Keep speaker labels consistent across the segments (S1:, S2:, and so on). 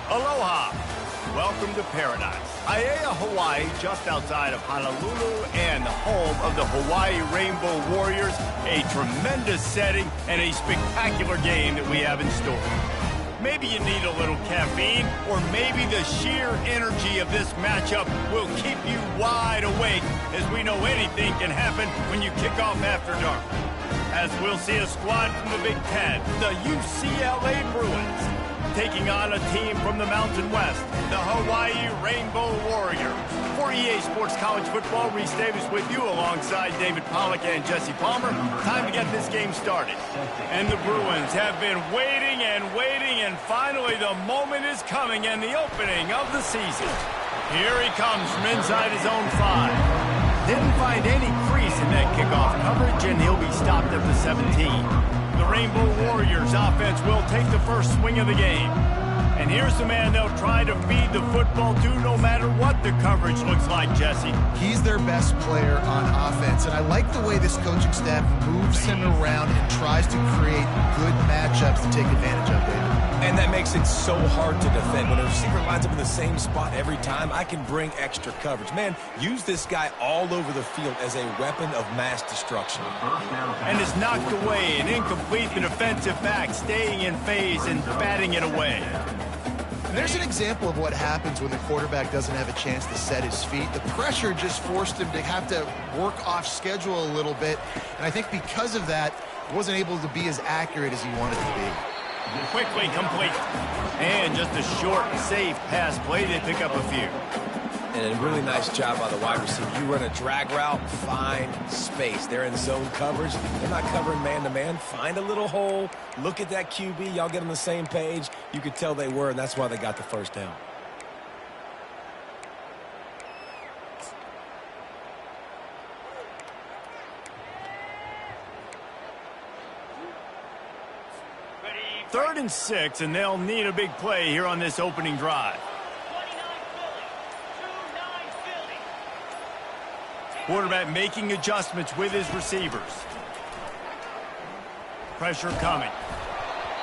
S1: Aloha. Welcome to paradise. Aiea, Hawaii, just outside of Honolulu and the home of the Hawaii Rainbow Warriors. A tremendous setting and a spectacular game that we have in store. Maybe you need a little caffeine, or maybe the sheer energy of this matchup will keep you wide awake, as we know anything can happen when you kick off after dark. As we'll see a squad from the Big Ten, the UCLA Bruins, taking on a team from the Mountain West, the Hawaii Rainbow Warriors. For EA Sports College Football, Reese Davis with you alongside David Pollack and Jesse Palmer. Time to get this game started. And the Bruins have been waiting, and finally the moment is coming, and the opening of the season. Here he comes from inside his own 5. Didn't find any crease in that kickoff coverage, and he'll be stopped at the 17. The Rainbow Warriors offense will take the first swing of the game. And here's the man they'll try to feed the football to no matter what the coverage looks like, Jesse.
S2: He's their best player on offense, and I like the way this coaching staff moves him around and tries to create good matchups to take advantage of, David.
S3: And that makes it so hard to defend. When a receiver lines up in the same spot every time, I can bring extra coverage. Man, use this guy all over the field as a weapon of mass destruction.
S1: And is knocked away and incomplete. The defensive back staying in phase and batting it away.
S2: And there's an example of what happens when the quarterback doesn't have a chance to set his feet. The pressure just forced him to have to work off schedule a little bit. And I think because of that, he wasn't able to be as accurate as he wanted to be.
S1: Quickly complete. And just a short, safe pass play. They pick up a few.
S3: And a really nice job by the wide receiver. You run a drag route, find space. They're in zone coverage. They're not covering man-to-man. Find a little hole. Look at that QB. Y'all get on the same page. You could tell they were, and that's why they got the first down.
S1: Third and 6, and they'll need a big play here on this opening drive. Quarterback making adjustments with his receivers. Pressure coming.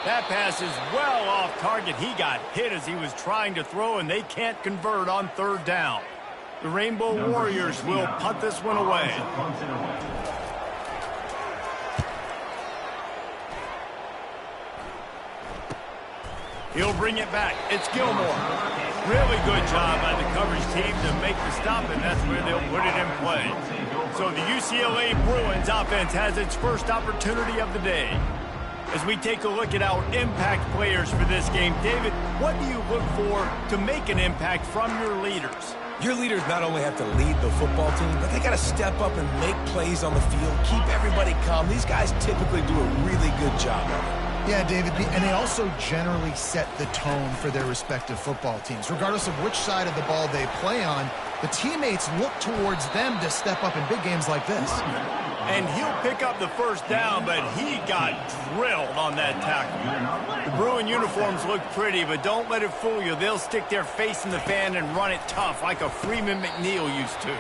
S1: That pass is well off target. He got hit as he was trying to throw, and they can't convert on third down. The Rainbow Warriors will punt this one away. He'll bring it back. It's Gilmore. Really good job by the coverage team to make the stop, and that's where they'll put it in play. So the UCLA Bruins offense has its first opportunity of the day. As we take a look at our impact players for this game, David, what do you look for to make an impact from your leaders?
S3: Your leaders not only have to lead the football team, but they got to step up and make plays on the field, keep everybody calm. These guys typically do a really good job of it.
S2: Yeah, David, and they also generally set the tone for their respective football teams. Regardless of which side of the ball they play on, the teammates look towards them to step up in big games like this.
S1: And he'll pick up the first down, but he got drilled on that tackle. The Bruin uniforms look pretty, but don't let it fool you. They'll stick their face in the fan and run it tough like a Freeman McNeil used to.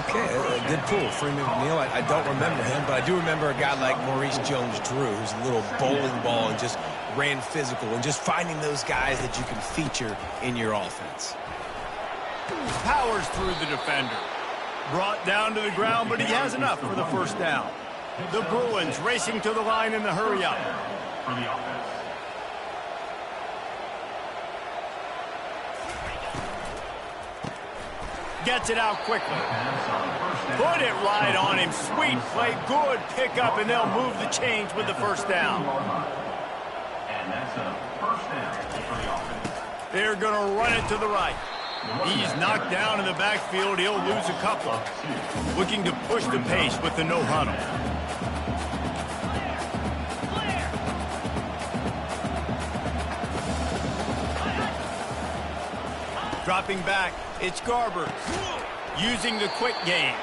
S3: Okay, a good pull. Freeman McNeil, I don't remember him, but I do remember a guy like Maurice Jones-Drew, who's a little bowling ball and just ran physical, and just finding those guys that you can feature in your offense.
S1: Powers through the defender. Brought down to the ground, but he has enough for the first down. The Bruins racing to the line in the hurry-up. Gets it out quickly. Put it right on him. Sweet play, good pickup, and they'll move the chains with the first down. They're going to run it to the right. He's knocked down in the backfield. He'll lose a couple. Looking to push the pace with the no huddle. Dropping back, it's Garber. Using the quick game.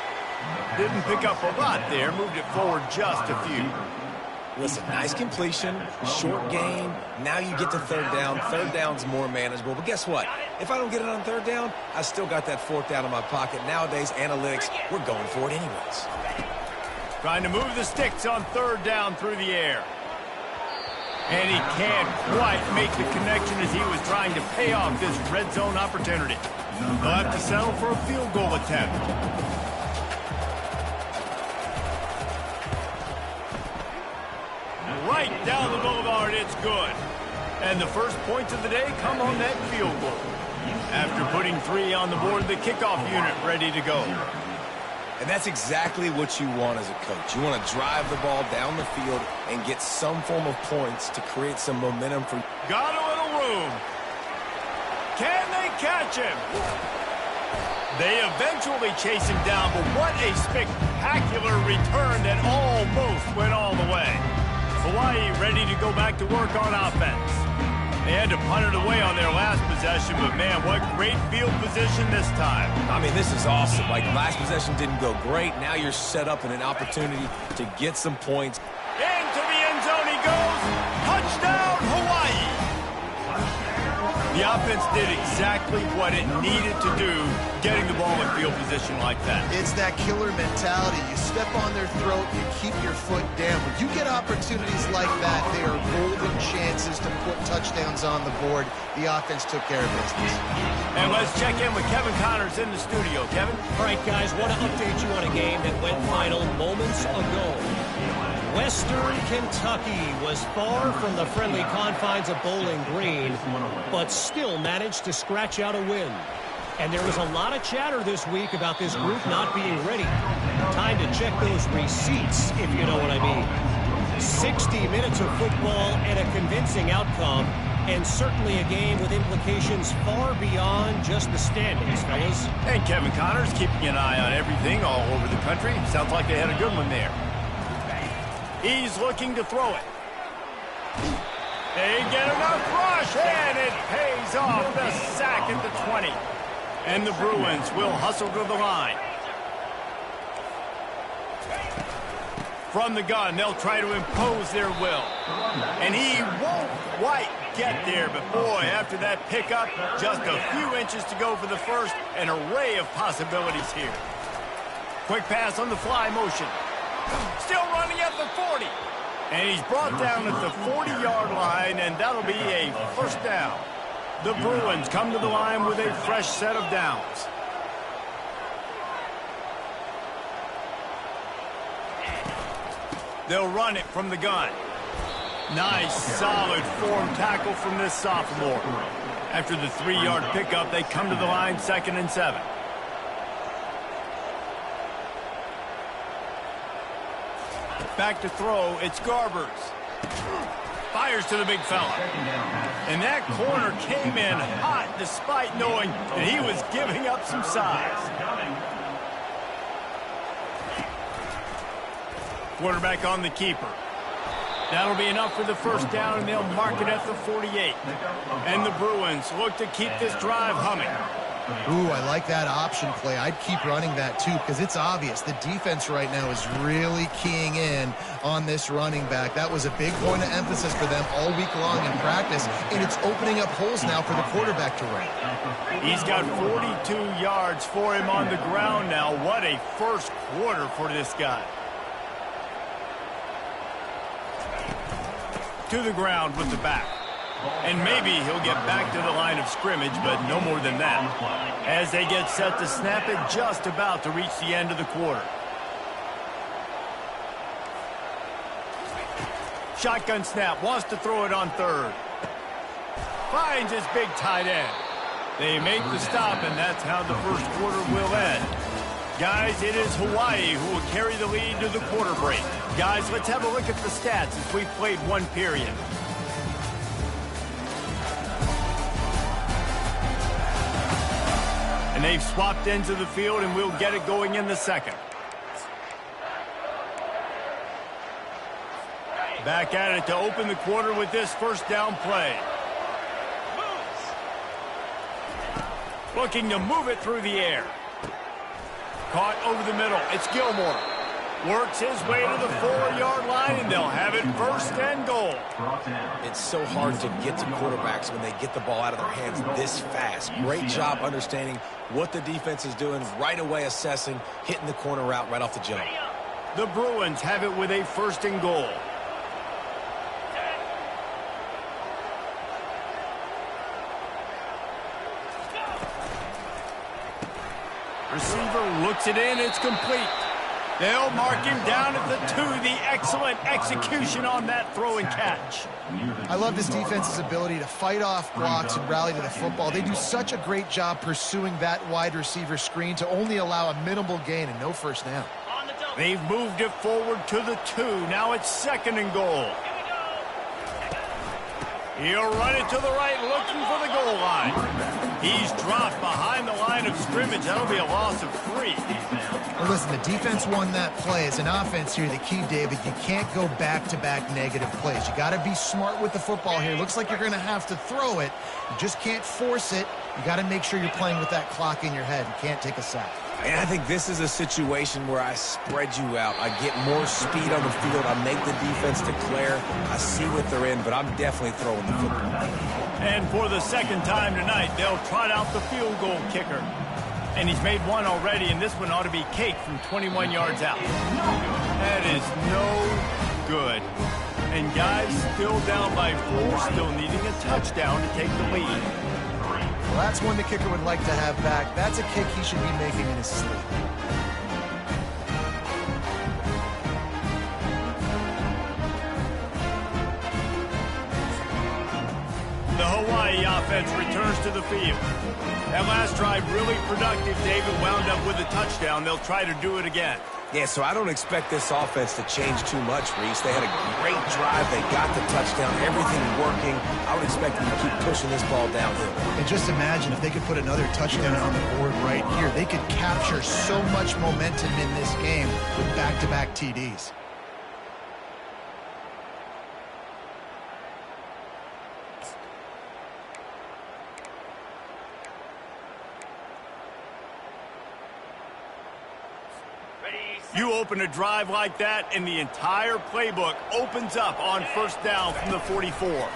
S1: Didn't pick up a lot there. Moved it forward just a few.
S3: Listen, nice completion, short game. Now you get to third down. Third down's more manageable. But guess what? If I don't get it on third down, I still got that fourth down in my pocket. Nowadays, analytics, we're going for it anyways.
S1: Trying to move the sticks on third down through the air. And he can't quite make the connection as he was trying to pay off this red zone opportunity. They'll have to settle for a field goal attempt. Right down the boulevard, it's good. And the first points of the day come on that field goal. After putting 3 on the board, the kickoff unit ready to go.
S3: And that's exactly what you want as a coach. You want to drive the ball down the field and get some form of points to create some momentum for you.
S1: Got a little room. Can they catch him? They eventually chase him down, but what a spectacular return that almost went all the way. Hawaii ready to go back to work on offense. They had to punt it away on their last possession, but man, what great field position this time.
S3: I mean, this is awesome. Like, last possession didn't go great. Now you're set up in an opportunity to get some points.
S1: Into the end zone he goes. Touchdown, Hawaii. The offense did exactly what it needed to do, getting the ball in field position like that.
S2: It's that killer mentality. You step on their throat, you keep your foot down. When you get opportunities like that, they are golden chances to put touchdowns on the board. The offense took care of business.
S1: And let's check in with Kevin Connors in the studio. Kevin?
S4: All right, guys, want to update you on a game that went final moments ago. Western Kentucky was far from the friendly confines of Bowling Green, but still managed to scratch out a win. And there was a lot of chatter this week about this group not being ready. Time to check those receipts, if you know what I mean. 60 minutes of football and a convincing outcome, and certainly a game with implications far beyond just the standings, fellas.
S1: And Kevin Connors keeping an eye on everything all over the country. Sounds like they had a good one there. He's looking to throw it. They get enough rush, and it pays off. The sack at the 20. And the Bruins will hustle to the line. From the gun, they'll try to impose their will. And he won't quite get there, but boy, after that pickup, just a few inches to go for the first. An array of possibilities here. Quick pass on the fly motion. Still running at the 40. And he's brought down at the 40-yard line, and that'll be a first down. The Bruins come to the line with a fresh set of downs. They'll run it from the gun. Nice, solid form tackle from this sophomore. After the 3-yard pickup, they come to the line 2nd and 7. Back to throw, it's Garbers. Fires to the big fella. And that corner came in hot despite knowing that he was giving up some size. Quarterback on the keeper. That'll be enough for the first down, and they'll mark it at the 48. And the Bruins look to keep this drive humming.
S2: Ooh, I like that option play. I'd keep running that too, because it's obvious the defense right now is really keying in on this running back. That was a big point of emphasis for them all week long in practice, and it's opening up holes now for the quarterback to run.
S1: He's got 42 yards for him on the ground now. What a first quarter for this guy. To the ground with the back. And maybe he'll get back to the line of scrimmage, but no more than that. As they get set to snap it, just about to reach the end of the quarter. Shotgun snap, wants to throw it on 3rd. Finds his big tight end. They make the stop, and that's how the first quarter will end. Guys, it is Hawaii who will carry the lead to the quarter break. Guys, let's have a look at the stats as we've played one period. And they've swapped ends of the field, and we'll get it going in the second. Back at it to open the quarter with this first down play. Looking to move it through the air. Caught over the middle. It's Gilmore. Works his way to the 4-yard line, and they'll have it 1st and goal.
S3: It's so hard to get to quarterbacks when they get the ball out of their hands this fast. Great job understanding what the defense is doing, right away assessing, hitting the corner route right off the jump.
S1: The Bruins have it with a 1st and goal. Receiver looks it in. It's complete. They'll mark him down at the 2. The excellent execution on that throw and catch.
S2: I love this defense's ability to fight off blocks and rally to the football. They do such a great job pursuing that wide receiver screen to only allow a minimal gain and no first down.
S1: They've moved it forward to the 2. Now it's 2nd and goal. He'll run it to the right, looking for the goal line. He's dropped behind the line of scrimmage. That'll be a loss of 3.
S2: Well, listen, the defense won that play. As an offense here, the key, David, you can't go back-to-back negative plays. You got to be smart with the football here. Looks like you're going to have to throw it. You just can't force it. You got to make sure you're playing with that clock in your head. You can't take a sack.
S3: And I think this is a situation where I spread you out. I get more speed on the field. I make the defense declare. I see what they're in, but I'm definitely throwing the football.
S1: And for the 2nd time tonight, they'll trot out the field goal kicker. And he's made one already, and this one ought to be cake from 21 yards out. That is no good. And guys, still down by 4, still needing a touchdown to take the lead.
S2: Well, that's one the kicker would like to have back. That's a kick he should be making in his sleep.
S1: The Hawaii offense returns to the field. That last drive really productive. David wound up with a touchdown. They'll try to do it again.
S3: Yeah, so I don't expect this offense to change too much, Reese. They had a great drive. They got the touchdown. Everything working. I would expect them to keep pushing this ball downhill.
S2: And just imagine if they could put another touchdown on the board right here. They could capture so much momentum in this game with back-to-back TDs.
S1: You open a drive like that, and the entire playbook opens up on 1st down from the 44.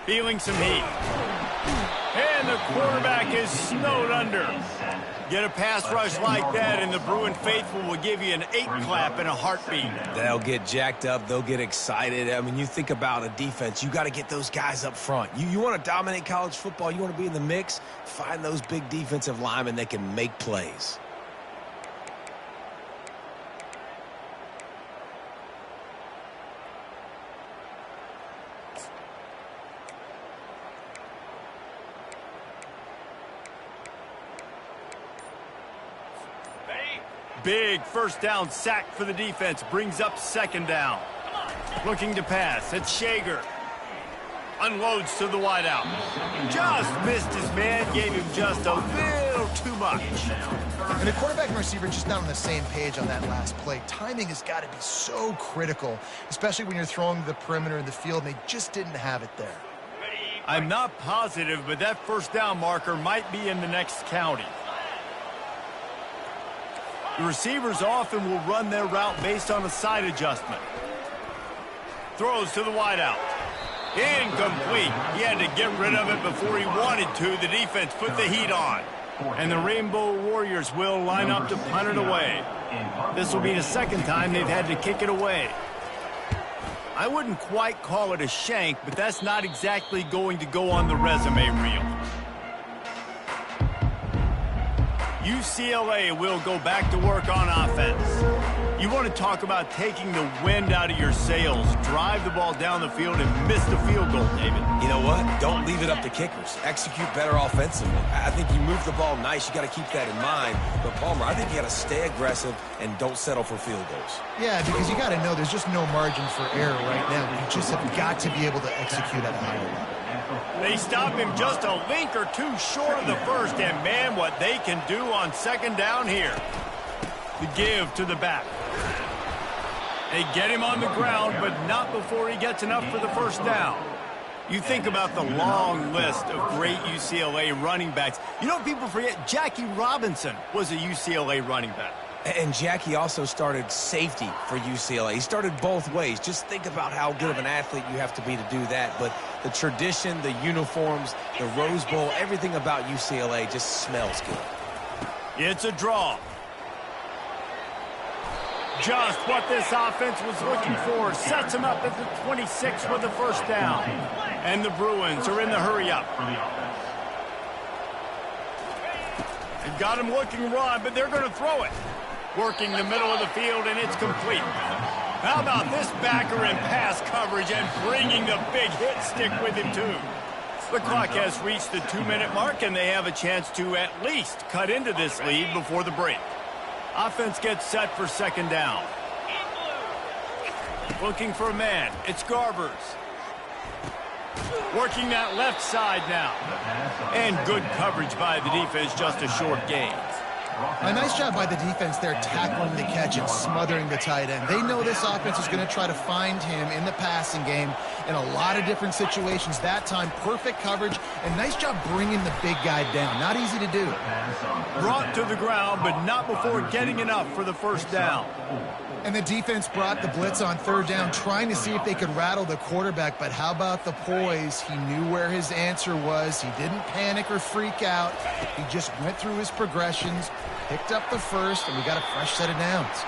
S1: Feeling some heat. And the quarterback is snowed under. Get a pass rush like that, and the Bruin faithful will give you an 8-clap in a heartbeat.
S3: They'll get jacked up. They'll get excited. I mean, you think about a defense. You got to get those guys up front. You want to dominate college football. You want to be in the mix. Find those big defensive linemen that can make plays.
S1: Big 1st down sack for the defense. Brings up 2nd down. Looking to pass. It's Shager. Unloads to the wideout. Just missed his man. Gave him just a little too much.
S2: And the quarterback and receiver just not on the same page on that last play. Timing has got to be so critical, especially when you're throwing the perimeter of the field, and they just didn't have it there.
S1: I'm not positive, but that 1st down marker might be in the next county. The receivers often will run their route based on a side adjustment. Throws to the wideout. Incomplete. He had to get rid of it before he wanted to. The defense put the heat on. And the Rainbow Warriors will line up to punt it away. This will be the 2nd time they've had to kick it away. I wouldn't quite call it a shank, but that's not exactly going to go on the resume reel. UCLA will go back to work on offense. You want to talk about taking the wind out of your sails. Drive the ball down the field and miss the field goal, David.
S3: You know what? Don't leave it up to kickers. Execute better offensively. I think you move the ball nice. You got to keep that in mind. But, Palmer, I think you got to stay aggressive and don't settle for field goals.
S2: Yeah, because you got to know there's just no margin for error right now. You just have got to be able to execute at a higher level.
S1: They stop him just a link or two short of the 1st, and man, what they can do on 2nd down here. The give to the back. They get him on the ground, but not before he gets enough for the 1st down. You think about the long list of great UCLA running backs. You know, people forget Jackie Robinson was a UCLA running back.
S3: And Jackie also started safety for UCLA. He started both ways. Just think about how good of an athlete you have to be to do that. But the tradition, the uniforms, the Rose Bowl, everything about UCLA just smells good.
S1: It's a draw. Just what this offense was looking for. Sets him up at the 26 for the 1st down. And the Bruins are in the hurry-up. They've got him looking run, but they're going to throw it. Working the middle of the field, and it's complete. How about this backer in pass coverage and bringing the big hit stick with him, too? The clock has reached the 2-minute mark, and they have a chance to at least cut into this lead before the break. Offense gets set for second down. Looking for a man. It's Garbers. Working that left side now. And good coverage by the defense, just a short gain.
S2: A nice job by the defense there tackling the catch and smothering the tight end. They know this offense is going to try to find him in the passing game in a lot of different situations. That time, perfect coverage and nice job bringing the big guy down. Not easy to do.
S1: Brought to the ground, but not before getting enough for the first down.
S2: And the defense brought the blitz on third down, trying to see if they could rattle the quarterback. But how about the poise? He knew where his answer was. He didn't panic or freak out. He just went through his progressions, picked up the first, and we got a fresh set of downs.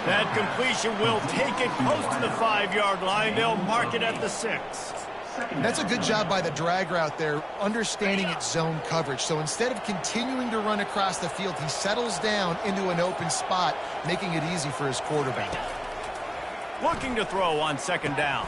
S1: That completion will take it close to the 5-yard line. They'll mark it at the 6.
S2: That's a good job by the drag route there, understanding its zone coverage. So instead of continuing to run across the field, he settles down into an open spot, making it easy for his quarterback.
S1: Looking to throw on second down.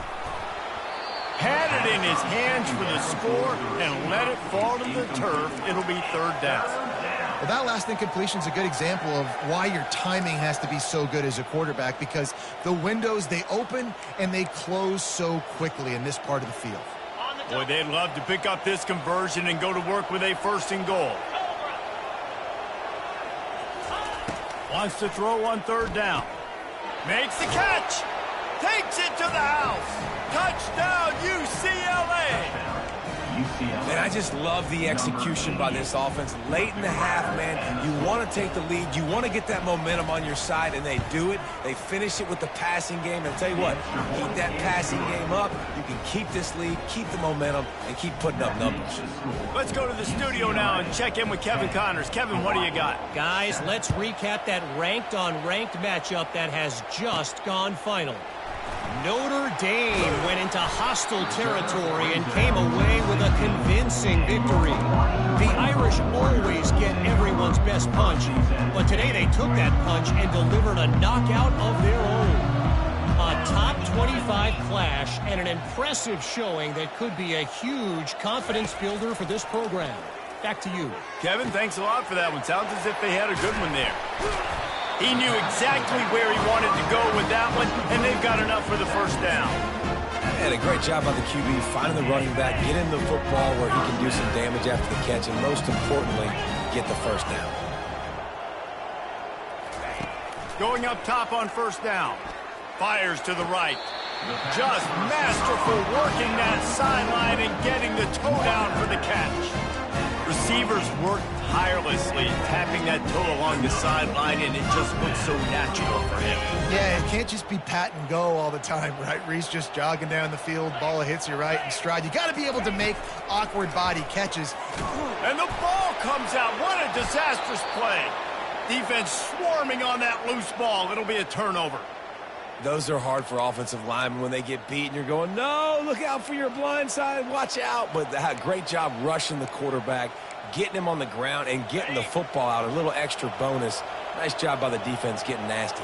S1: Had it in his hands for the score and let it fall to the turf. It'll be third down.
S2: Well, that last incompletion is a good example of why your timing has to be so good as a quarterback, because the windows, they open and they close so quickly in this part of the field.
S1: Boy, they'd love to pick up this conversion and go to work with a first and goal. Wants to throw on third down. Makes the catch. Takes it to the house. Touchdown, UCLA.
S3: Man, I just love the execution by this offense. Late in the half, man, you want to take the lead. You want to get that momentum on your side, and they do it. They finish it with the passing game. And I'll tell you what, keep that passing game up. You can keep this lead, keep the momentum, and keep putting up numbers.
S1: Let's go to the studio now and check in with Kevin Connors. Kevin, what do you got?
S4: Guys, let's recap that ranked-on-ranked matchup that has just gone final. Notre Dame went into hostile territory and came away with a convincing victory. The Irish always get everyone's best punch, but today they took that punch and delivered a knockout of their own. A top 25 clash and an impressive showing that could be a huge confidence builder for this program. Back to you.
S1: Kevin, thanks a lot for that one. Sounds as if they had a good one there. He knew exactly where he wanted to go with that one, and they've got enough for the first down.
S3: And a great job by the QB, finding the running back, getting the football where he can do some damage after the catch, and most importantly, get the first down.
S1: Going up top on first down. Fires to the right. Just masterful working that sideline and getting the toe down for the catch. Receivers work tirelessly, tapping that toe along the sideline, and it just looks so natural for him.
S2: Yeah, it can't just be pat and go all the time, right? Reese just jogging down the field, ball hits you right in stride. You got to be able to make awkward body catches.
S1: And the ball comes out. What a disastrous play. Defense swarming on that loose ball. It'll be a turnover.
S3: Those are hard for offensive linemen when they get beat and you're going, no, look out for your blind side, watch out. But great job rushing the quarterback, getting him on the ground, and getting the football out. A little extra bonus. Nice job by the defense getting nasty.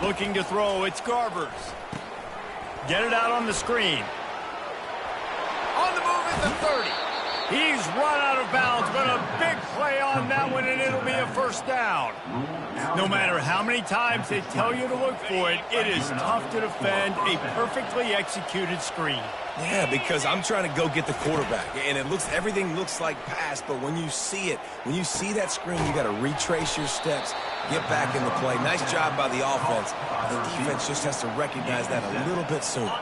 S1: Looking to throw, it's Garbers. Get it out on the screen. On the move at the 30. He's run out of bounds, but a big play on that one, and it'll be a first down. No matter how many times they tell you to look for it, it is tough to defend a perfectly executed screen.
S3: Yeah, because I'm trying to go get the quarterback, and everything looks like pass, but when you see it, when you see that screen, you got to retrace your steps, get back in the play. Nice job by the offense. The defense just has to recognize that a little bit sooner.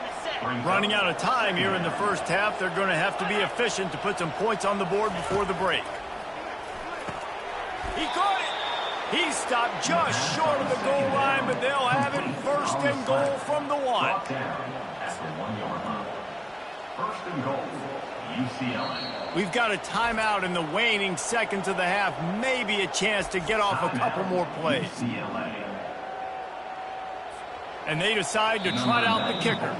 S1: Running out of time here in the first half, they're going to have to be efficient to put some points on the board before the break. He caught it. He stopped just short of the goal line, but they'll have it first and goal from the 1.
S5: First and goal, UCLA.
S1: We've got a timeout in the waning seconds of the half. Maybe a chance to get off a couple more plays.
S5: UCLA.
S1: And they decide to trot out the kicker.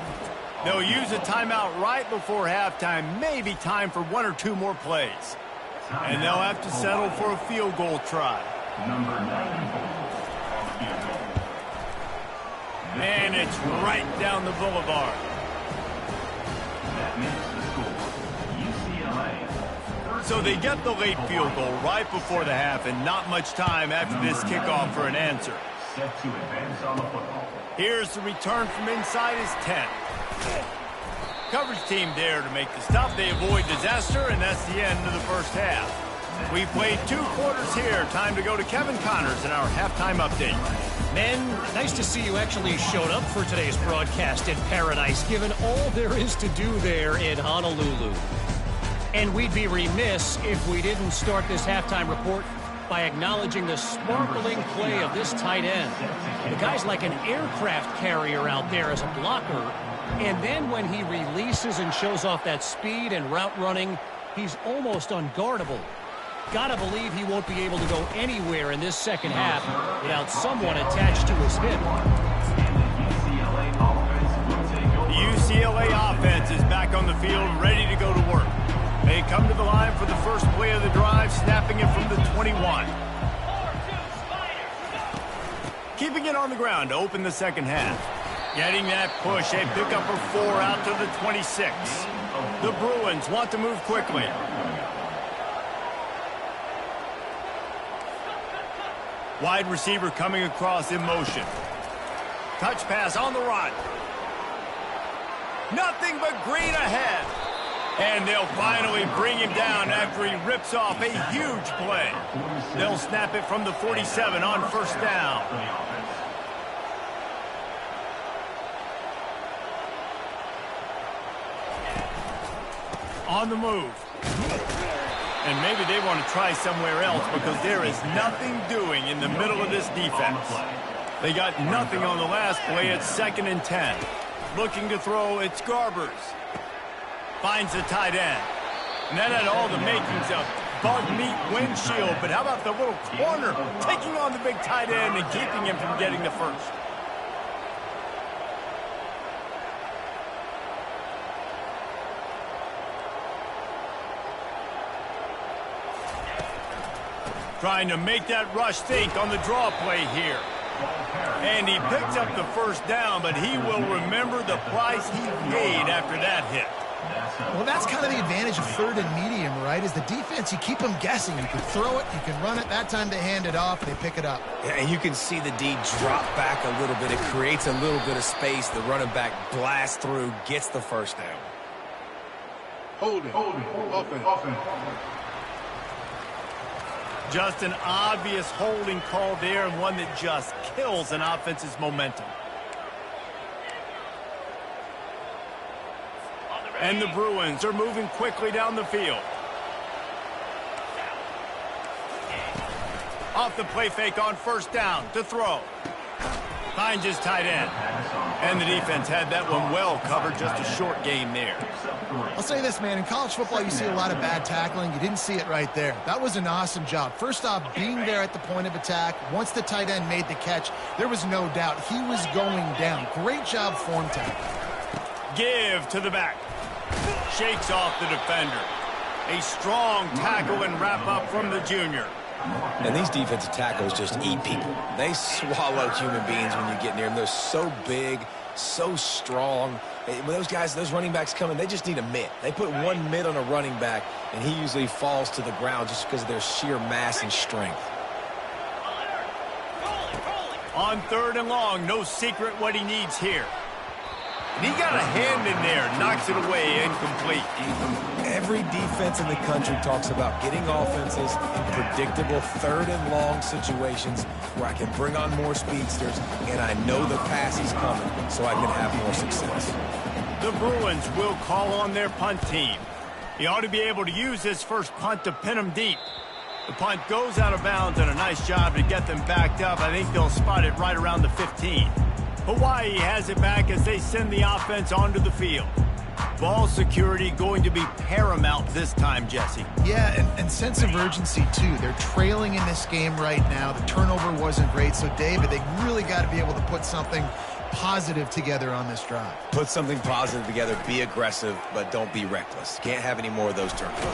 S1: They'll use a timeout right before halftime, maybe time for 1 or 2 more plays. And they'll have to settle for a field goal try.
S5: Number 94 on field goal.
S1: And it's right down the boulevard.
S5: That makes the score UCLA.
S1: So they get the late field goal right before the half and not much time after this kickoff for an answer.
S5: Set to advance on the football.
S1: Here's the return from inside his 10. Coverage team there to make the stop. They avoid disaster, and that's the end of the first half. We played 2 quarters here. Time to go to Kevin Connors in our halftime update.
S4: Men, nice to see you actually showed up for today's broadcast in Paradise, given all there is to do there in Honolulu. And we'd be remiss if we didn't start this halftime report by acknowledging the sparkling play of this tight end. The guy's like an aircraft carrier out there as a blocker. And then when he releases and shows off that speed and route running, he's almost unguardable. Gotta believe he won't be able to go anywhere in this second half without someone attached to his hip.
S1: The UCLA offense is back on the field, ready to go to work. They come to the line for the first play of the drive, snapping it from the 21. Keeping it on the ground to open the second half. Getting that push, a pickup of 4 out to the 26. The Bruins want to move quickly. Wide receiver coming across in motion. Touch pass on the run. Nothing but green ahead. And they'll finally bring him down after he rips off a huge play. They'll snap it from the 47 on first down. On the move. And maybe they want to try somewhere else because there is nothing doing in the middle of this defense. They got nothing on the last play. It's 2nd and 10. Looking to throw, it's Garbers. Finds the tight end. And that had all the makings of bug meat windshield. But how about the little corner taking on the big tight end and keeping him from getting the first? Trying to make that rush think on the draw play here. And he picks up the first down, but he will remember the price he paid after that hit.
S2: Well, that's kind of the advantage of 3rd and medium, right? Is the defense, you keep them guessing. You can throw it, you can run it. That time they hand it off, they pick it up.
S3: Yeah, and you can see the D drop back a little bit. It creates a little bit of space. The running back blasts through, gets the first down.
S6: Holding. Offense.
S1: Just an obvious holding call there, and one that just kills an offense's momentum. And the Bruins are moving quickly down the field. Off the play fake on first down to throw. Finds his tight end. And the defense had that one well covered, just a short gain there.
S2: I'll say this, man. In college football, you see a lot of bad tackling. You didn't see it right there. That was an awesome job. First off, being there at the point of attack. Once the tight end made the catch, there was no doubt he was going down. Great job form tackle.
S1: Give to the back. Shakes off the defender. A strong tackle and wrap up from the junior.
S3: And these defensive tackles just eat people. They swallow human beings when you get near them. They're so big, so strong. When those guys, those running backs come in, they just need a mitt. They put one mitt on a running back, and he usually falls to the ground just because of their sheer mass and strength.
S1: On 3rd and long, no secret what he needs here. And he got a hand in there, knocks it away, incomplete.
S3: Every defense in the country talks about getting offenses in predictable 3rd and long situations where I can bring on more speedsters and I know the pass is coming so I can have more success.
S1: The Bruins will call on their punt team. He ought to be able to use his first punt to pin them deep. The punt goes out of bounds, and a nice job to get them backed up. I think they'll spot it right around the 15. Hawaii has it back as they send the offense onto the field. Ball security going to be paramount this time, Jesse.
S2: Yeah, and sense of urgency, too. They're trailing in this game right now. The turnover wasn't great, so, David, they really got to be able to put something positive together on this drive.
S3: Put something positive together, be aggressive, but don't be reckless. Can't have any more of those turnovers.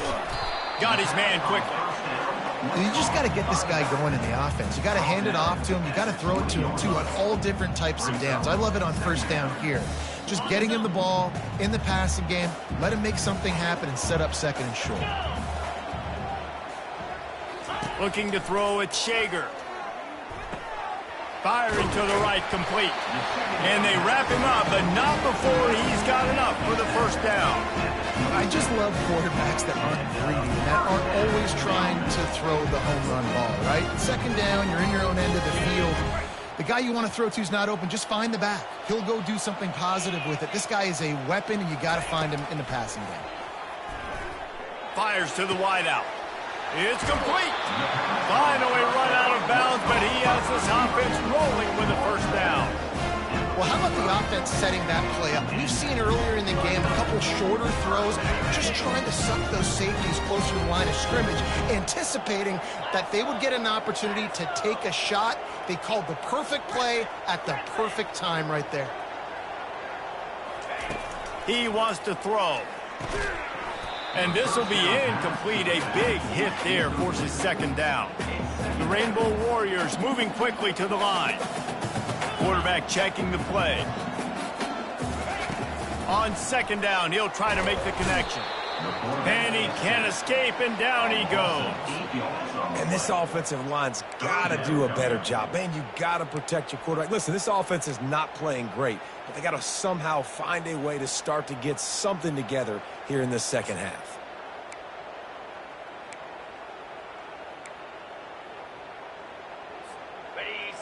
S1: Got his man quickly.
S2: You just got to get this guy going in the offense. You got to hand it off to him. You got to throw it to him, too, on all different types of downs. I love it on first down here. Just getting him the ball in the passing game, let him make something happen and set up second and short.
S1: Looking to throw at Shager. Firing to the right, complete. And they wrap him up, but not before he's got enough for the first down.
S2: I just love quarterbacks that aren't greedy, that aren't always trying to throw the home run ball, right? Second down, you're in your own end of the field. The guy you want to throw to is not open. Just find the back. He'll go do something positive with it. This guy is a weapon, and you got to find him in the passing game.
S1: Fires to the wideout. It's complete. Finally run out of bounds, but he has this offense rolling with a first down.
S2: Well, how about the offense setting that play up? We've seen earlier in the game a couple shorter throws, just trying to suck those safeties closer to the line of scrimmage, anticipating that they would get an opportunity to take a shot. They called the perfect play at the perfect time right there.
S1: He wants to throw. And this will be incomplete. A big hit there forces second down. The Rainbow Warriors moving quickly to the line. Quarterback checking the play. On second down, he'll try to make the connection. And he can't escape, and down he goes.
S3: And this offensive line's got to do a better job. Man, you got to protect your quarterback. Listen, this offense is not playing great, but they got to somehow find a way to start to get something together here in this second half.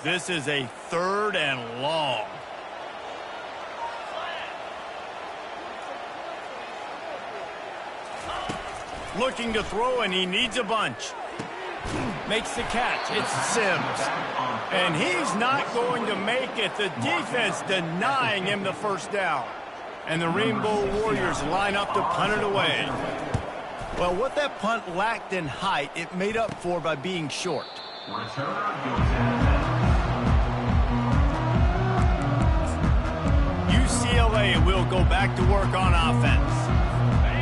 S1: This is a third and long. Looking to throw, and he needs a bunch. Makes the catch. It's Sims. And he's not going to make it. The defense denying him the first down. And the Rainbow Warriors line up to punt it away. Well, what that punt lacked in height, it made up for by being short. UCLA will go back to work on offense.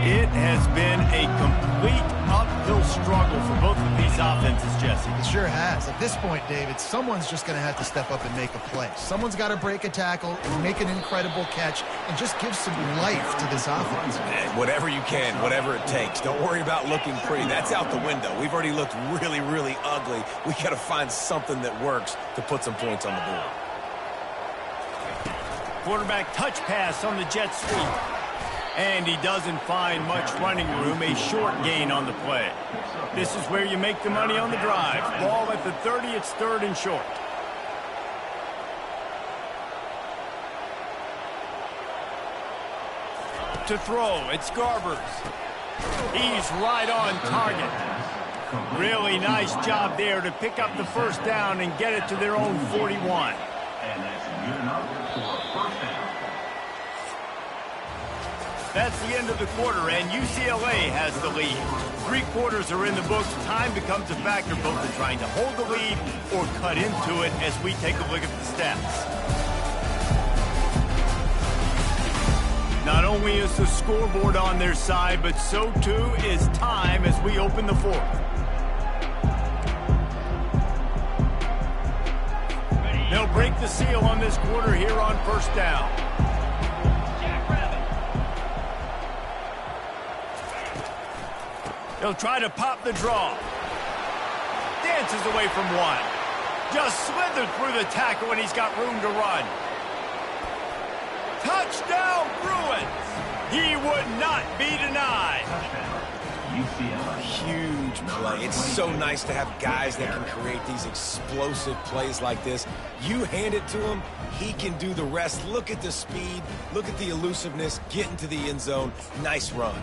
S1: It has been a complete uphill struggle for both of these offenses, Jesse.
S2: It sure has. At this point, David, someone's just going to have to step up and make a play. Someone's got to break a tackle and make an incredible catch and just give some life to this offense.
S3: Whatever you can, whatever it takes. Don't worry about looking pretty. That's out the window. We've already looked really, really ugly. We got to find something that works to put some points on the board.
S1: Quarterback touch pass on the jet sweep. And he doesn't find much running room, a short gain on the play. This is where you make the money on the drive. Ball at the 30, it's third and short. To throw, it's Garbers. He's right on target. Really nice job there to pick up the first down and get it to their own 41.
S5: And that's good enough for a first down.
S1: That's the end of the quarter, and UCLA has the lead. 3 quarters are in the books. Time becomes a factor both in trying to hold the lead or cut into it as we take a look at the stats. Not only is the scoreboard on their side, but so too is time as we open the fourth. They'll break the seal on this quarter here on first down. He'll try to pop the draw. Dances away from one. Just slithered through the tackle, and he's got room to run. Touchdown, Bruins! He would not be denied.
S5: UCLA.
S3: Huge play. It's so nice to have guys that can create these explosive plays like this. You hand it to him, he can do the rest. Look at the speed. Look at the elusiveness. Get into the end zone. Nice run.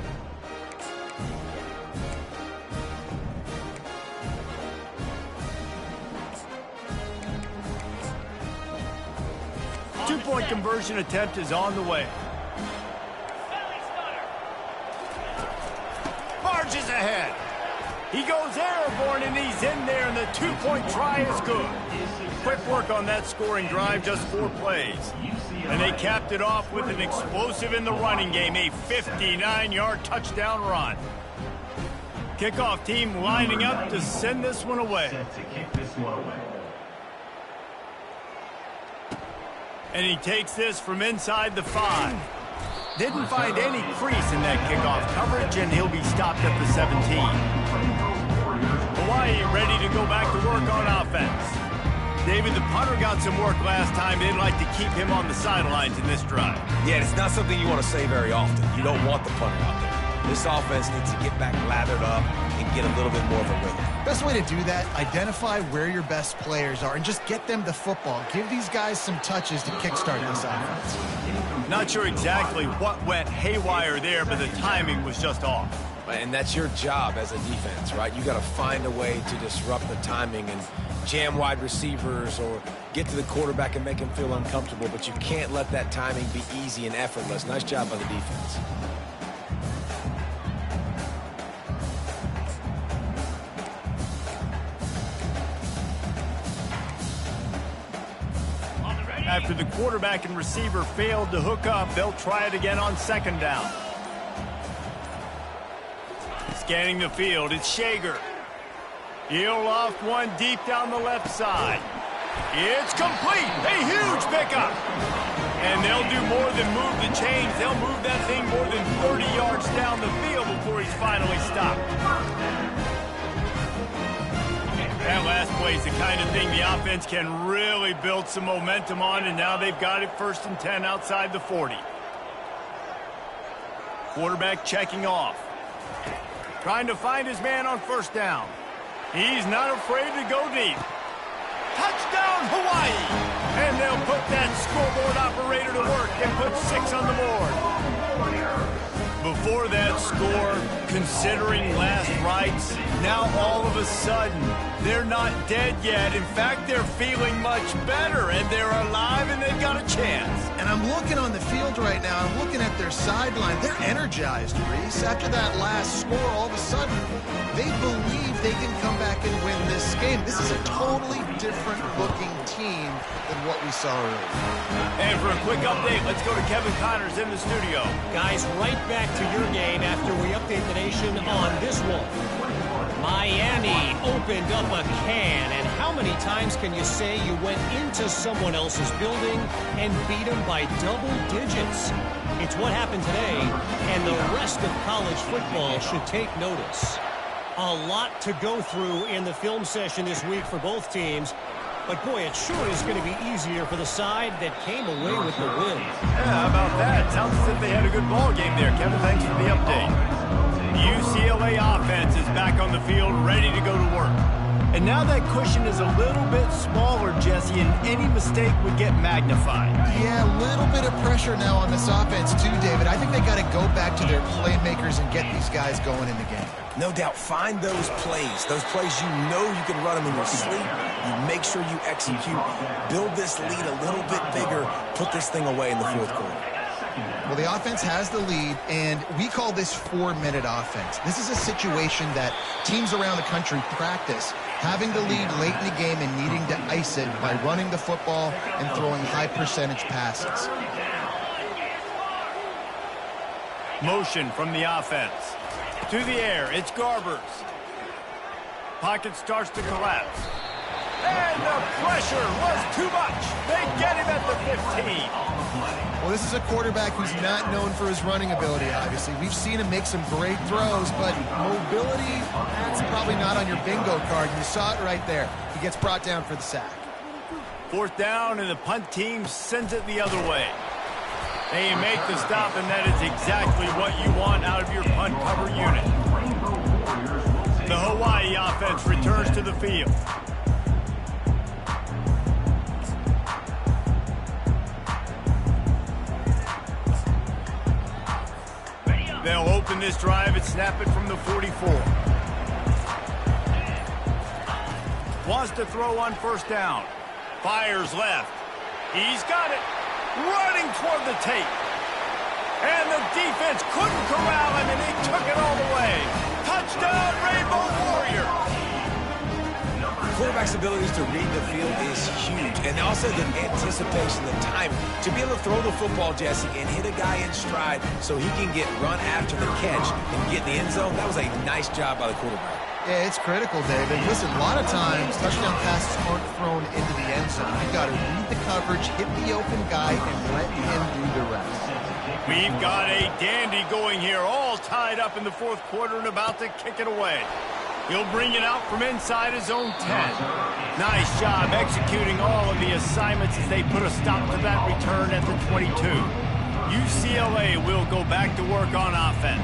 S1: Two-point conversion attempt is on the way. Marches ahead. He goes airborne, and he's in there, and the 2-point try is good. Quick work on that scoring drive, just 4 plays. And they capped it off with an explosive in the running game, a 59-yard touchdown run. Kickoff team lining up to send this one away. And he takes this from inside the 5. Didn't find any crease in that kickoff coverage, and he'll be stopped at the 17. Hawaii ready to go back to work on offense. David, the punter got some work last time. They'd like to keep him on the sidelines in this drive.
S3: Yeah, it's not something you want to say very often. You don't want the punter out there. This offense needs to get back lathered up and get a little bit more of a rhythm.
S2: Best way to do that, identify where your best players are and just get them the football. Give these guys some touches to kickstart this offense.
S1: Not sure exactly what went haywire there, but the timing was just off.
S3: And that's your job as a defense, right? You got to find a way to disrupt the timing and jam wide receivers or get to the quarterback and make him feel uncomfortable, but you can't let that timing be easy and effortless. Nice job by the defense.
S1: After the quarterback and receiver failed to hook up, they'll try it again on second down. Scanning the field, it's Shager. He'll loft one deep down the left side. It's complete, a huge pickup. And they'll do more than move the chains. They'll move that thing more than 30 yards down the field before he's finally stopped. That last play is the kind of thing the offense can really build some momentum on, and now they've got it 1st and 10 outside the 40. Quarterback checking off. Trying to find his man on 1st down. He's not afraid to go deep. Touchdown, Hawaii! And they'll put that scoreboard operator to work and put 6 on the board. Before that score, considering last rites, now all of a sudden, they're not dead yet. In fact, they're feeling much better, and they're alive, and they've got a chance.
S2: And I'm looking on the field right now. I'm looking at their sideline. They're energized, Reese. After that last score, all of a sudden, they believe they can come back and win this game. This is a totally different-looking team than what we saw earlier.
S1: And for a quick update, let's go to Kevin Connors in the studio.
S4: Guys, right back to your game after we update the nation on this one. Miami opened up a can, and how many times can you say you went into someone else's building and beat them by double digits? It's what happened today, and the rest of college football should take notice. A lot to go through in the film session this week for both teams, but boy, it sure is going to be easier for the side that came away with the win.
S1: Yeah, how about that? Sounds as if they had a good ball game there. Kevin, thanks for the update. The UCLA offense is back on the field, ready to go to work. And now that cushion is a little bit smaller, Jesse, and any mistake would get magnified.
S2: Yeah, a little bit of pressure now on this offense too, David. I think they got to go back to their playmakers and get these guys going in the game.
S3: No doubt, find those plays you know you can run them in your sleep. You make sure you execute, build this lead a little bit bigger, put this thing away in the 4th quarter.
S2: Well, the offense has the lead, and we call this 4-minute offense. This is a situation that teams around the country practice, having the lead late in the game and needing to ice it by running the football and throwing high-percentage passes.
S1: Motion from the offense. To the air, it's Garbers. Pocket starts to collapse. And the pressure was too much. They get him at the 15.
S2: Well, this is a quarterback who's not known for his running ability, obviously. We've seen him make some great throws, but mobility, that's probably not on your bingo card. You saw it right there. He gets brought down for the sack.
S1: 4th down, and the punt team sends it the other way. They make the stop, and that is exactly what you want out of your punt cover unit. The Hawaii offense returns to the field. They'll open this drive and snap it from the 44. Wants to throw on 1st down. Fires left. He's got it. Running toward the tape. And the defense couldn't corral him, and he took it all the way. Touchdown, Rainbow Warriors!
S3: quarterback's ability to read the field is huge. And also the anticipation, the timing. To be able to throw the football, Jesse, and hit a guy in stride so he can get run after the catch and get in the end zone, that was a nice job by the quarterback.
S2: Yeah, it's critical, David. Listen, a lot of times touchdown passes aren't thrown into the end zone. You've got to read the coverage, hit the open guy, and let him do the rest.
S1: We've got a dandy going here, all tied up in the fourth quarter and about to kick it away. He'll bring it out from inside his own 10. Nice job executing all of the assignments as they put a stop to that return at the 22. UCLA will go back to work on offense.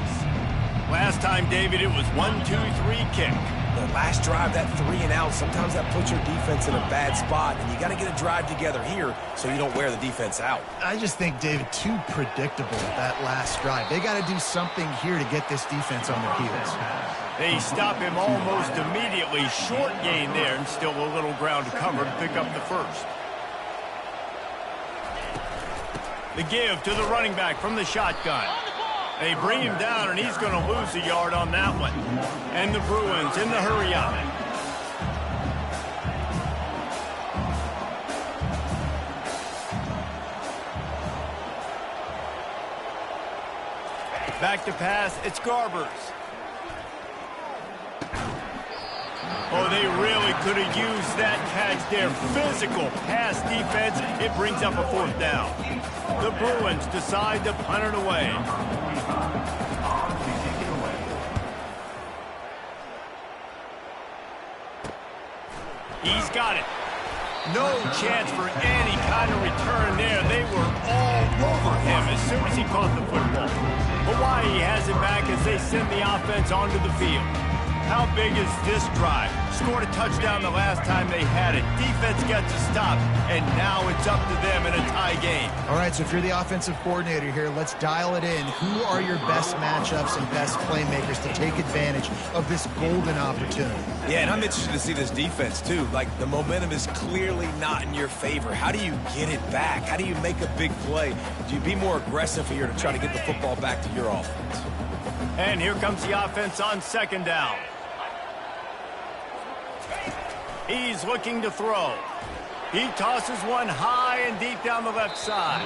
S1: Last time, David, it was 1-2-3 kick.
S3: The last drive, that 3 and out, sometimes that puts your defense in a bad spot, and you got to get a drive together here so you don't wear the defense out.
S2: I just think, David, too predictable that last drive. They got to do something here to get this defense on their heels.
S1: They stop him almost immediately. Short gain there, and still a little ground to cover to pick up the first. The give to the running back from the shotgun. They bring him down, and he's going to lose a yard on that one. And the Bruins in the hurry-up. Back to pass, it's Garbers. Oh, they really could have used that catch there. Physical pass defense. It brings up a fourth down. The Bruins decide to punt it away. He's got it. No chance for any kind of return there. They were all over him as soon as he caught the football. Hawaii has it back as they send the offense onto the field. How big is this drive? Scored a touchdown the last time they had it. Defense got to stop, and now it's up to them in a tie game.
S2: All right, so if you're the offensive coordinator here, let's dial it in. Who are your best matchups and best playmakers to take advantage of this golden opportunity?
S3: Yeah, and I'm interested to see this defense, too. Like, the momentum is clearly not in your favor. How do you get it back? How do you make a big play? Do you be more aggressive here to try to get the football back to your offense?
S1: And here comes the offense on second down. He's looking to throw. He tosses one high and deep down the left side.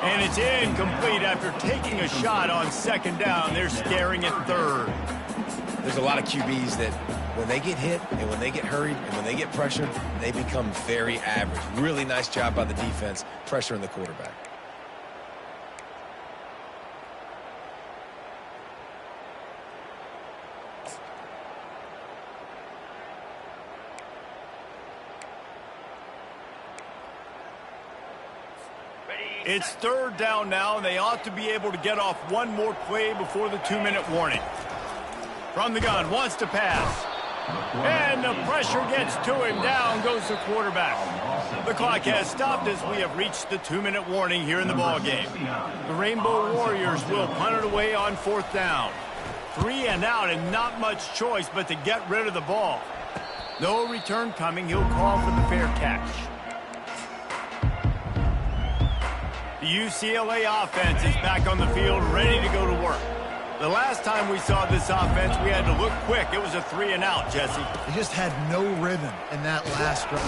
S1: And it's incomplete after taking a shot on second down. They're scaring at third.
S3: There's a lot of QBs that when they get hit and when they get hurried and when they get pressured, they become very average. Really nice job by the defense pressuring the quarterback.
S1: It's third down now, and they ought to be able to get off one more play before the 2-minute warning. From the gun, wants to pass. And the pressure gets to him. Down goes the quarterback. The clock has stopped as we have reached the 2-minute warning here in the ballgame. The Rainbow Warriors will punt it away on fourth down. 3 and out, and not much choice but to get rid of the ball. No return coming. He'll call for the fair catch. The UCLA offense is back on the field, ready to go to work. The last time we saw this offense, we had to look quick. It was a 3 and out, Jesse.
S2: He just had no rhythm in that last drive.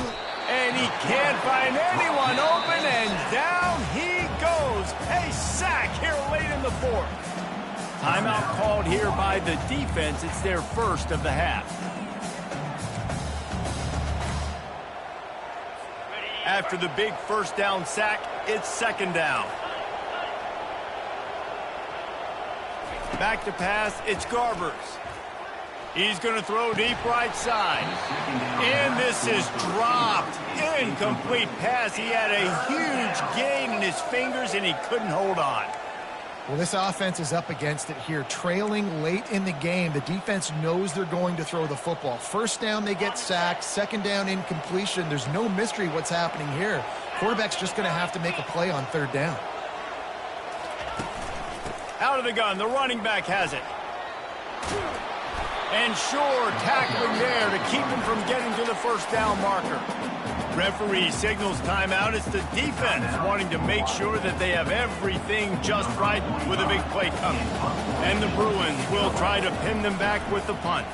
S1: And he can't find anyone open, and down he goes. A sack here late in the fourth. Timeout called here by the defense. It's their first of the half. After the big first down sack, it's second down. Back to pass, it's Garbers. He's going to throw deep right side. And this is dropped. Incomplete pass. He had a huge gain in his fingers, and he couldn't hold on.
S2: Well, this offense is up against it here. Trailing late in the game, the defense knows they're going to throw the football. First down, they get sacked. Second down, incompletion. There's no mystery what's happening here. Quarterback's just going to have to make a play on third down.
S1: Out of the gun, the running back has it. And sure, tackling there to keep him from getting to the first down marker. Referee signals timeout. It's the defense wanting to make sure that they have everything just right with a big play coming. And the Bruins will try to pin them back with the punt.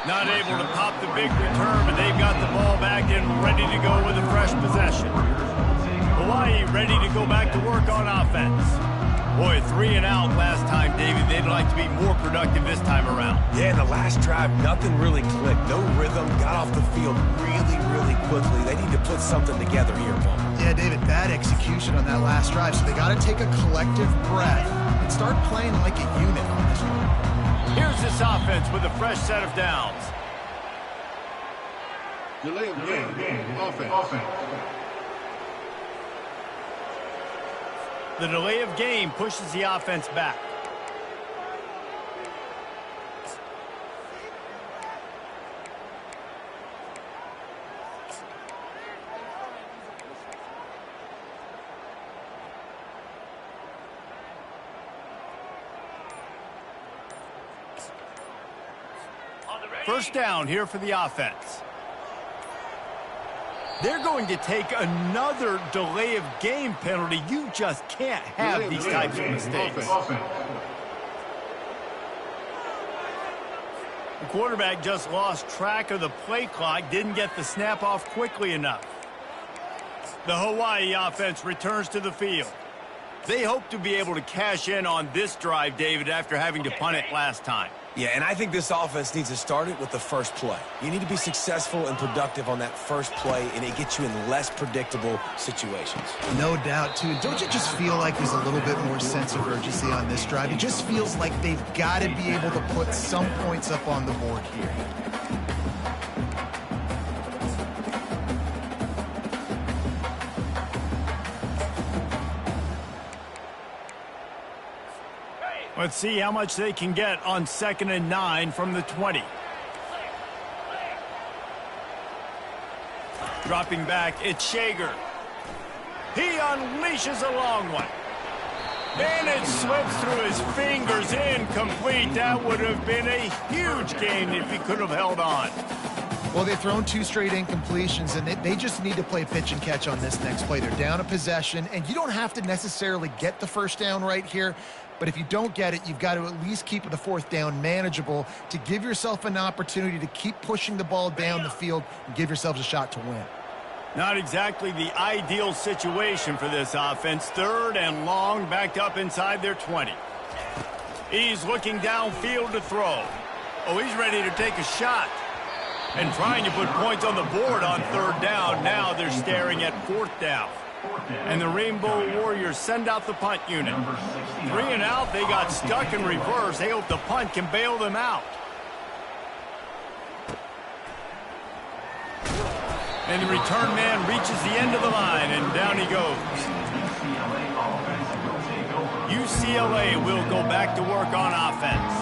S1: Not able to pop the big return, but they've got the ball back and ready to go with a fresh possession. Hawaii ready to go back to work on offense. Boy, 3 and out last time, David. They'd like to be more productive this time around.
S3: Yeah, in the last drive, nothing really clicked. No rhythm, got off the field really, really quickly. They need to put something together here, Paul.
S2: Yeah, David, bad execution on that last drive, so they got to take a collective breath and start playing like a unit on this one.
S1: Here's this offense with a fresh set of downs.
S6: Delay of game. Offense.
S1: The delay of game pushes the offense back. First down here for the offense. They're going to take another delay of game penalty. You just can't have these types of mistakes. The quarterback just lost track of the play clock, didn't get the snap off quickly enough. The Hawaii offense returns to the field. They hope to be able to cash in on this drive, David, after having to punt it last time.
S3: Yeah, and I think this offense needs to start it with the first play. You need to be successful and productive on that first play, and it gets you in less predictable situations.
S2: No doubt, too. Don't you just feel like there's a little bit more sense of urgency on this drive? It just feels like they've got to be able to put some points up on the board here.
S1: Let's see how much they can get on 2nd and 9 from the 20. Dropping back, it's Shager. He unleashes a long one. And it slips through his fingers, incomplete. That would have been a huge gain if he could have held on.
S2: Well, they've thrown 2 straight incompletions, and they just need to play pitch and catch on this next play. They're down a possession, and you don't have to necessarily get the first down right here. But if you don't get it, you've got to at least keep the 4th down manageable to give yourself an opportunity to keep pushing the ball down the field and give yourselves a shot to win.
S1: Not exactly the ideal situation for this offense. 3rd and long, backed up inside their 20. He's looking downfield to throw. Oh, he's ready to take a shot. And trying to put points on the board on 3rd down. Now they're staring at 4th down. And the Rainbow Warriors send out the punt unit. 3 and out, they got stuck in reverse. They hope the punt can bail them out. And the return man reaches the end of the line, and down he goes. UCLA will go back to work on offense.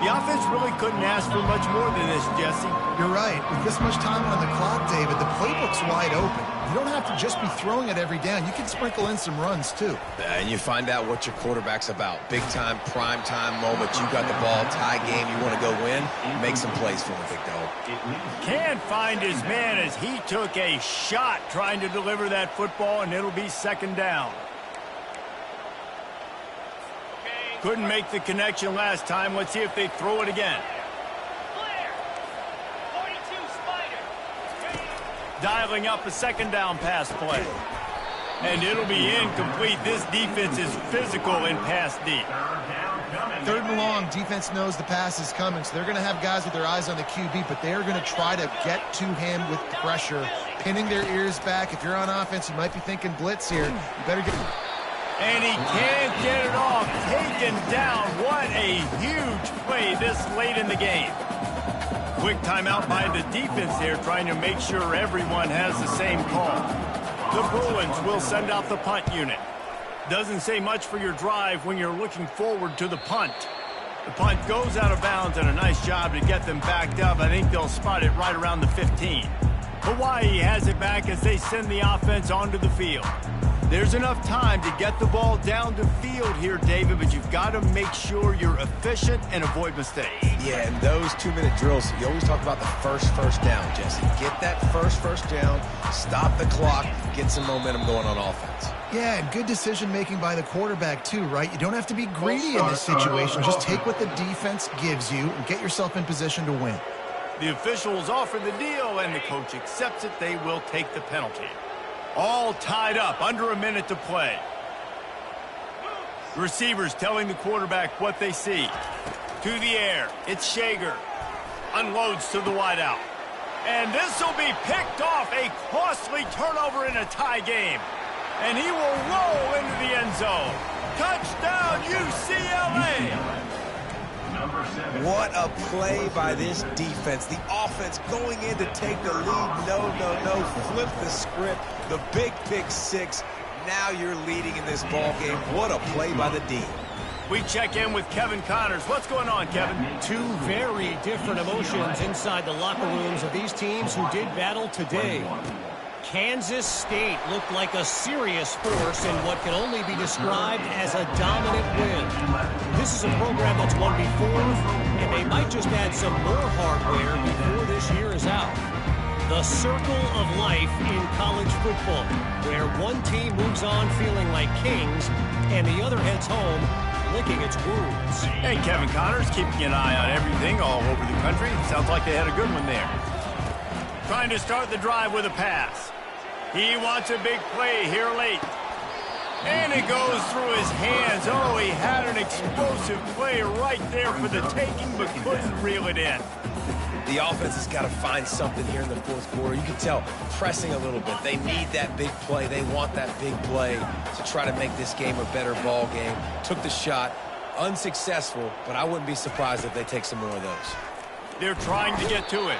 S1: The offense really couldn't ask for much more than this, Jesse.
S2: You're right. With this much time on the clock, David, the playbook's wide open. You don't have to just be throwing it every down. You can sprinkle in some runs, too.
S3: And you find out what your quarterback's about. Big-time, prime-time moments. You got the ball, tie game, you want to go win, make some plays for him, big dog.
S1: Can't find his man as he took a shot trying to deliver that football, and it'll be 2nd down. Couldn't make the connection last time. Let's see if they throw it again. Dialing up a 2nd down pass play. And it'll be incomplete. This defense is physical in pass deep.
S2: 3rd and long, defense knows the pass is coming, so they're going to have guys with their eyes on the QB, but they're going to try to get to him with pressure, pinning their ears back. If you're on offense, you might be thinking blitz here. You better get...
S1: And he can't get it off. Taken down. What a huge play this late in the game. Quick timeout by the defense here, trying to make sure everyone has the same call. The Bruins will send out the punt unit. Doesn't say much for your drive when you're looking forward to the punt. The punt goes out of bounds, and a nice job to get them backed up. I think they'll spot it right around the 15. Hawaii has it back as they send the offense onto the field. There's enough time to get the ball down the field here, David, but you've got to make sure you're efficient and avoid mistakes.
S3: Yeah, and those 2-minute drills, you always talk about the first down, Jesse. Get that first down, stop the clock, get some momentum going on offense.
S2: Yeah, and good decision-making by the quarterback, too, right? You don't have to be greedy in this situation. Just take what the defense gives you and get yourself in position to win.
S1: The officials offer the deal, and the coach accepts it. They will take the penalty. All tied up, under a minute to play. Receivers telling the quarterback what they see. To the air, it's Shager. Unloads to the wideout. And this will be picked off, a costly turnover in a tie game. And he will roll into the end zone. Touchdown, UCLA!
S3: What a play by this defense. The offense going in to take the lead. No. Flip the script. The big pick six. Now you're leading in this ball game. What a play by the D.
S1: We check in with Kevin Connors. What's going on, Kevin?
S4: Two very different emotions inside the locker rooms of these teams who did battle today. Kansas State looked like a serious force in what can only be described as a dominant win. This is a program that's won before, and they might just add some more hardware before this year is out. The circle of life in college football, where one team moves on feeling like kings, and the other heads home licking its wounds.
S1: Hey, Kevin Connors, keeping an eye on everything all over the country. Sounds like they had a good one there. Trying to start the drive with a pass. He wants a big play here late. And it goes through his hands. Oh, he had an explosive play right there for the taking, but couldn't reel it in.
S3: The offense has got to find something here in the fourth quarter. You can tell pressing a little bit. They need that big play. They want that big play to try to make this game a better ball game. Took the shot. Unsuccessful, but I wouldn't be surprised if they take some more of those.
S1: They're trying to get to it.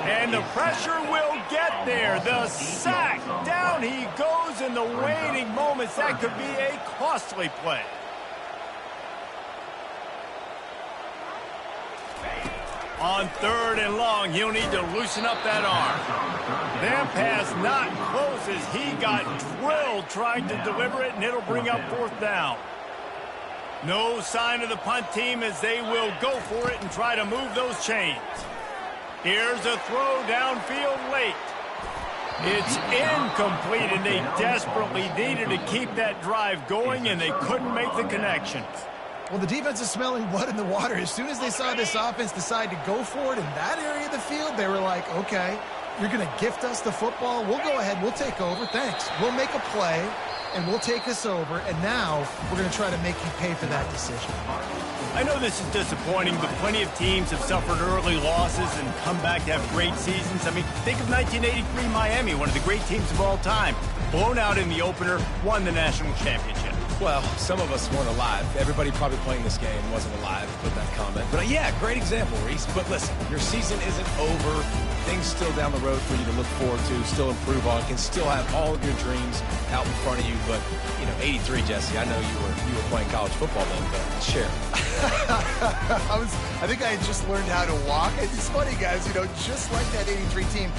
S1: And the pressure will get there. The sack. Down he goes in the waning moments. That could be a costly play. On 3rd and long, he'll need to loosen up that arm. That pass not close as he got drilled trying to deliver it, and it'll bring up 4th down. No sign of the punt team as they will go for it and try to move those chains. Here's a throw downfield late. It's incomplete, and they desperately needed to keep that drive going, and they couldn't make the connection.
S2: Well, the defense is smelling blood in the water. As soon as they saw this offense decide to go for it in that area of the field, they were like, okay, you're going to gift us the football. We'll go ahead. We'll take over. Thanks. We'll make a play, and we'll take this over. And now we're going to try to make you pay for that decision.
S1: I know this is disappointing, but plenty of teams have suffered early losses and come back to have great seasons. I mean, think of 1983 Miami, one of the great teams of all time. Blown out in the opener, won the national championship.
S3: Well, some of us weren't alive. Everybody probably playing this game wasn't alive with that comment. But yeah, great example, Reese. But listen, your season isn't over. Things still down the road for you to look forward to, still improve on, can still have all of your dreams out in front of you. But, you know, 83, Jesse, I know you were playing college football then, but share.
S2: I think I had just learned how to walk. It's funny, guys, you know, just like that 83 team.